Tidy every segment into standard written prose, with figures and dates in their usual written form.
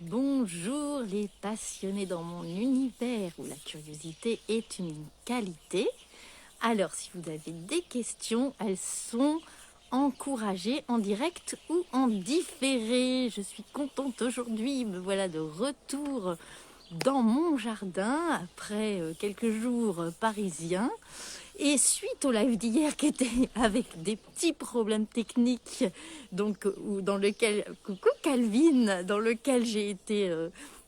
Bonjour les passionnés dans mon univers où la curiosité est une qualité. Alors si vous avez des questions, elles sont encouragées en direct ou en différé. Je suis contente aujourd'hui, me voilà de retour dans mon jardin après quelques jours parisiens. Et suite au live d'hier qui était avec des petits problèmes techniques, donc dans lequel, coucou Calvin, dans lequel j'ai été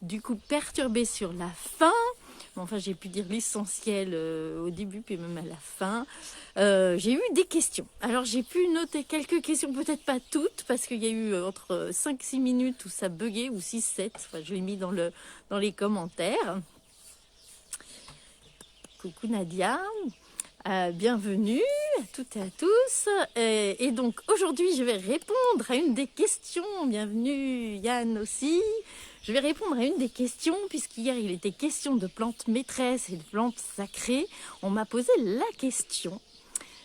du coup perturbée sur la fin. Enfin, j'ai pu dire l'essentiel au début, puis même à la fin. J'ai eu des questions. Alors, j'ai pu noter quelques questions, peut-être pas toutes, parce qu'il y a eu entre 5-6 minutes où ça buguait, ou 6-7. Enfin, je l'ai mis dans les commentaires. Coucou Nadia. Bienvenue à toutes et à tous. Et donc aujourd'hui, je vais répondre à une des questions. Bienvenue Yann aussi. Je vais répondre à une des questions puisqu'hier il était question de plantes maîtresses et de plantes sacrées. On m'a posé la question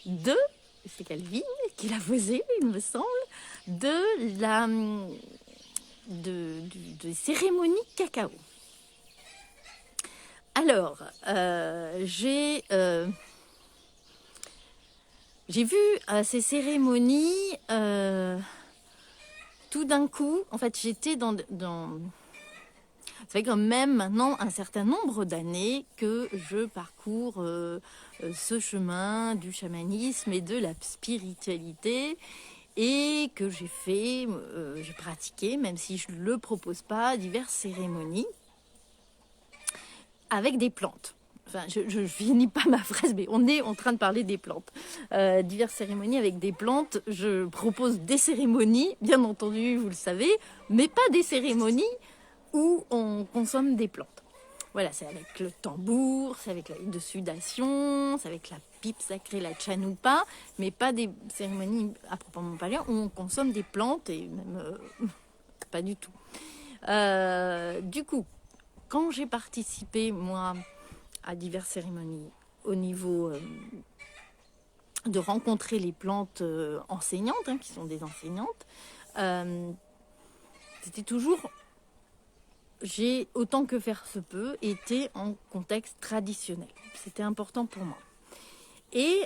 c'est Calvin qui l'a posé, il me semble, des cérémonies cacao. Alors, j'ai vu ces cérémonies tout d'un coup. En fait, j'étais dans ça fait quand même maintenant un certain nombre d'années que je parcours ce chemin du chamanisme et de la spiritualité et que j'ai pratiqué, même si je ne le propose pas, diverses cérémonies avec des plantes. Enfin, je finis pas ma phrase, mais on est en train de parler des plantes. Diverses cérémonies avec des plantes. Je propose des cérémonies, bien entendu, vous le savez, mais pas des cérémonies où on consomme des plantes. Voilà, c'est avec le tambour, c'est avec la huile de sudation, c'est avec la pipe sacrée, la chanoupa, mais pas des cérémonies à proprement parler où on consomme des plantes, et même pas du tout. Du coup, quand j'ai participé, moi, à diverses cérémonies au niveau de rencontrer les plantes enseignantes, qui sont des enseignantes, c'était toujours, j'ai autant que faire se peut été en contexte traditionnel. C'était important pour moi. Et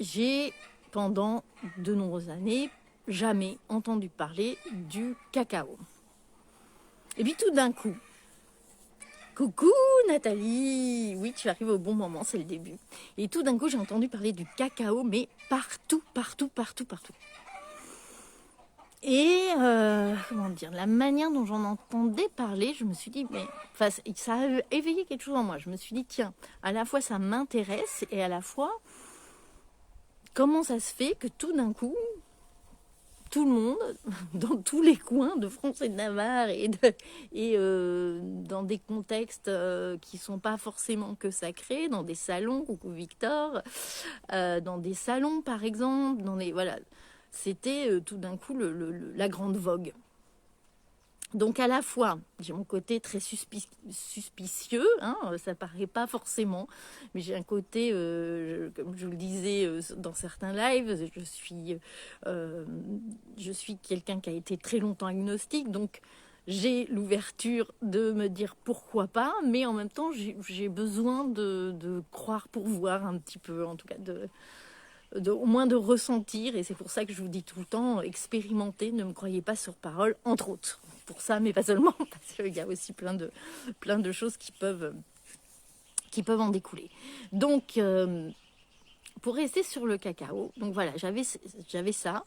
j'ai, pendant de nombreuses années, jamais entendu parler du cacao. Et puis tout d'un coup, coucou Nathalie, oui tu arrives au bon moment, c'est le début. Et tout d'un coup j'ai entendu parler du cacao, mais partout. Et comment dire, la manière dont j'en entendais parler, je me suis dit, mais enfin, ça a éveillé quelque chose en moi. Je me suis dit, tiens, à la fois ça m'intéresse et à la fois, comment ça se fait que tout d'un coup, tout le monde, dans tous les coins de France et de Navarre et dans des contextes qui sont pas forcément que sacrés, dans des salons, coucou Victor, dans des salons par exemple, voilà, c'était tout d'un coup la grande vogue. Donc à la fois, j'ai mon côté très suspicieux, ça paraît pas forcément, mais j'ai un côté, comme je vous le disais dans certains lives, je suis quelqu'un qui a été très longtemps agnostique, donc j'ai l'ouverture de me dire pourquoi pas, mais en même temps j'ai besoin de croire pour voir un petit peu, en tout cas au moins de ressentir, et c'est pour ça que je vous dis tout le temps, expérimentez, ne me croyez pas sur parole, entre autres. Pour ça, mais pas seulement, parce qu'il y a aussi plein de choses qui peuvent en découler. Donc, pour rester sur le cacao, donc voilà, j'avais ça,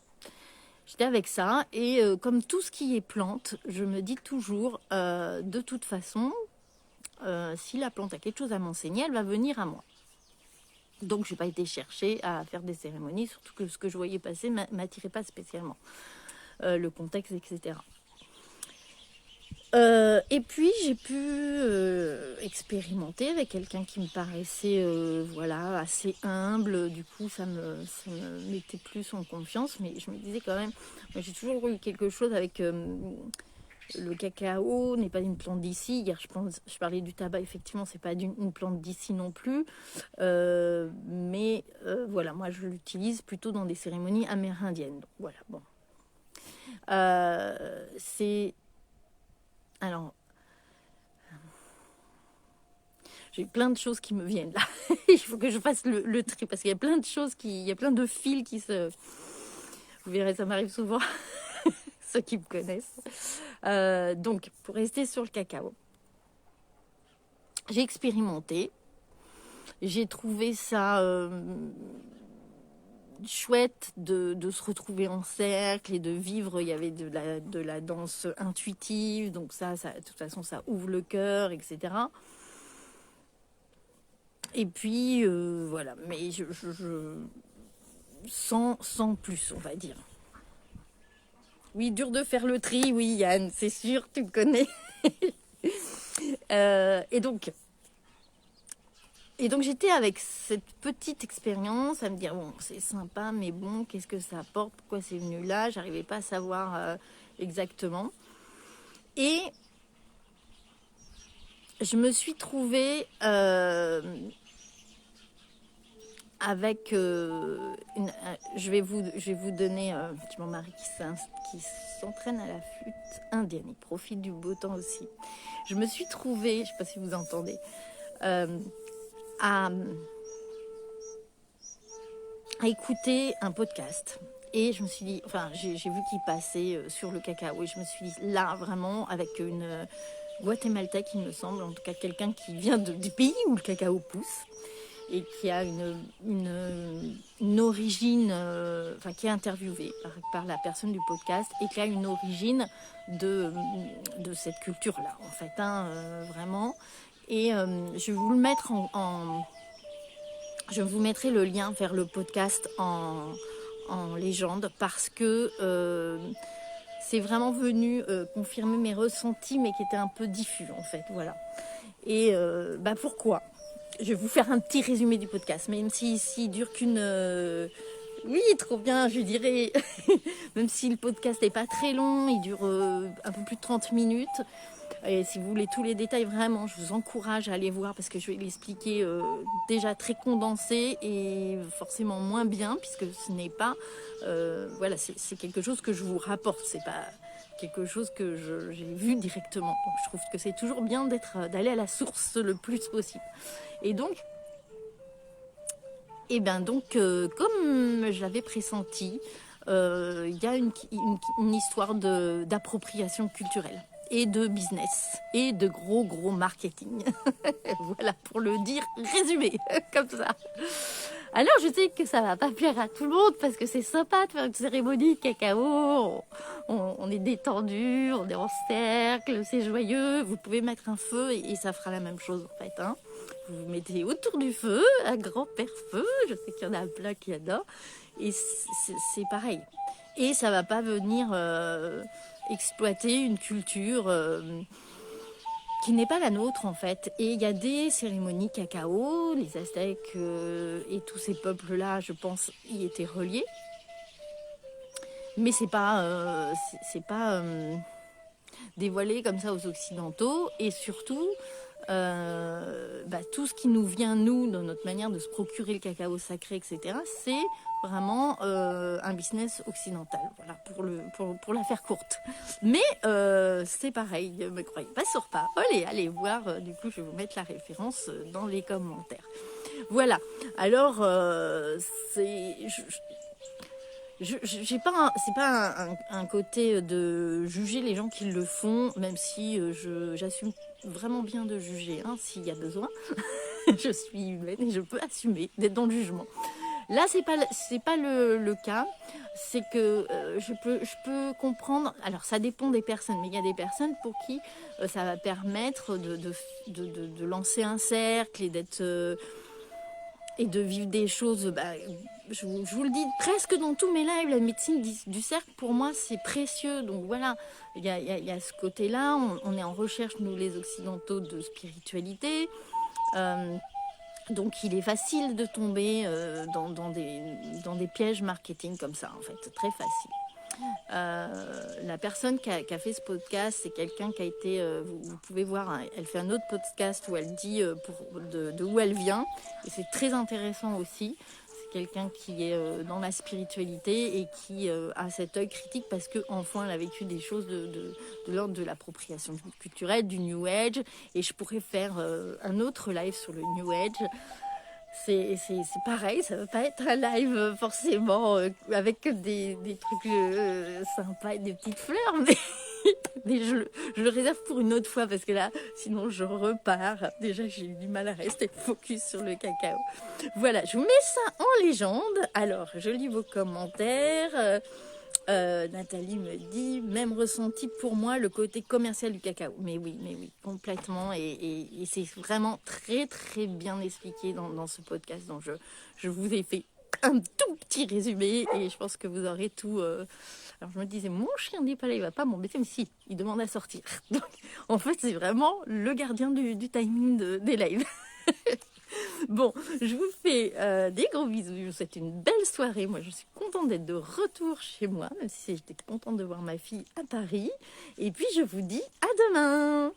j'étais avec ça, et comme tout ce qui est plante, je me dis toujours, de toute façon, si la plante a quelque chose à m'enseigner, elle va venir à moi. Donc, je n'ai pas été chercher à faire des cérémonies, surtout que ce que je voyais passer ne m'attirait pas spécialement. Le contexte, etc. Et puis, j'ai pu expérimenter avec quelqu'un qui me paraissait assez humble. Du coup, ça me mettait plus en confiance. Mais je me disais quand même, moi, j'ai toujours eu quelque chose avec... le cacao n'est pas une plante d'ici. Hier, je parlais du tabac. Effectivement, c'est pas une plante d'ici non plus. Mais voilà, moi, je l'utilise plutôt dans des cérémonies amérindiennes. Donc, voilà, bon. C'est Alors, j'ai plein de choses qui me viennent là. Il faut que je fasse le tri parce qu'il y a plein de choses il y a plein de fils qui se... Vous verrez, ça m'arrive souvent, ceux qui me connaissent. Donc, pour rester sur le cacao, j'ai expérimenté. J'ai trouvé ça chouette de se retrouver en cercle et de vivre. Il y avait de la danse intuitive, donc ça, de toute façon, ça ouvre le cœur, etc. Et puis, voilà, mais sans plus, on va dire. Oui, dur de faire le tri, oui, Yann, c'est sûr, tu me connais. Et donc, j'étais avec cette petite expérience à me dire, bon, c'est sympa, mais bon, qu'est-ce que ça apporte? Pourquoi c'est venu là? J'arrivais pas à savoir exactement. Et je me suis trouvée avec je vais vous donner j'ai mon mari qui s'entraîne à la flûte indienne, il profite du beau temps aussi. Je me suis trouvée, je sais pas si vous entendez, à écouter un podcast et je me suis dit, enfin j'ai vu qu'il passait sur le cacao et je me suis dit là vraiment avec une Guatémaltèque il me semble, en tout cas quelqu'un qui vient du pays où le cacao pousse et qui a une origine, enfin qui est interviewée par la personne du podcast et qui a une origine de cette culture-là, en fait, vraiment. Et je vais vous le mettre je vous mettrai le lien vers le podcast en légende parce que c'est vraiment venu confirmer mes ressentis, mais qui étaient un peu diffus, en fait, voilà. Et pourquoi ? Je vais vous faire un petit résumé du podcast, même s'il dure qu'une... Oui, trop bien, je dirais. Même si le podcast n'est pas très long, il dure un peu plus de 30 minutes. Et si vous voulez tous les détails, vraiment, je vous encourage à aller voir parce que je vais l'expliquer déjà très condensé et forcément moins bien, puisque ce n'est pas... voilà, c'est quelque chose que je vous rapporte, c'est pas quelque chose que j'ai vu directement. Donc je trouve que c'est toujours bien d'aller à la source le plus possible. Et donc, comme j'avais pressenti, il y a une histoire d'appropriation culturelle et de business et de gros marketing. Voilà, pour le dire résumé, comme ça. Alors, je sais que ça va pas plaire à tout le monde parce que c'est sympa de faire une cérémonie de cacao. On est détendu, on est en cercle, c'est joyeux. Vous pouvez mettre un feu et ça fera la même chose en fait. Vous vous mettez autour du feu, un grand-père feu. Je sais qu'il y en a plein qui adorent. Et c'est pareil. Et ça va pas venir exploiter une culture qui n'est pas la nôtre en fait. Et il y a des cérémonies cacao, les Aztèques et tous ces peuples-là, je pense, y étaient reliés. Mais c'est pas dévoilé comme ça aux Occidentaux. Et surtout, tout ce qui nous vient, nous, dans notre manière de se procurer le cacao sacré, etc., c'est vraiment un business occidental. Voilà, pour la faire courte. Mais c'est pareil, ne me croyez pas sur pas. Allez voir, du coup, je vais vous mettre la référence dans les commentaires. Voilà, alors, c'est pas un côté de juger les gens qui le font, même si j'assume vraiment bien de juger s'il y a besoin. Je suis humaine et je peux assumer d'être dans le jugement. Là, c'est pas le cas. C'est que je peux comprendre. Alors, ça dépend des personnes, mais il y a des personnes pour qui ça va permettre de lancer un cercle et d'être et de vivre des choses. Je vous le dis presque dans tous mes lives, la médecine du cercle, pour moi, c'est précieux. Donc voilà, il y a ce côté-là. On est en recherche, nous les Occidentaux, de spiritualité. Donc il est facile de tomber dans des pièges marketing comme ça, en fait. C'est très facile. La personne qui a fait ce podcast, c'est quelqu'un qui a été, vous pouvez voir, elle fait un autre podcast où elle dit de où elle vient, et c'est très intéressant aussi. C'est quelqu'un qui est dans la spiritualité et qui a cet œil critique parce que enfin elle a vécu des choses de l'ordre de l'appropriation culturelle, du New Age, et je pourrais faire un autre live sur le New Age. C'est pareil, ça va pas être un live forcément avec des trucs sympas et des petites fleurs, mais je le réserve pour une autre fois parce que là, sinon je repars. Déjà, j'ai eu du mal à rester focus sur le cacao. Voilà, je vous mets ça en légende. Alors, je lis vos commentaires. Nathalie me dit, même ressenti pour moi le côté commercial du cacao. Mais oui, complètement. Et c'est vraiment très, très bien expliqué dans ce podcast. Donc, je vous ai fait un tout petit résumé et je pense que vous aurez tout. Alors, je me disais, mon chien n'est pas là, il va pas m'embêter, mais si, il demande à sortir. Donc, en fait, c'est vraiment le gardien du timing des lives. Bon, je vous fais des gros bisous. Je vous souhaite une belle soirée. Moi, je suis contente d'être de retour chez moi, même si j'étais contente de voir ma fille à Paris. Et puis, je vous dis à demain.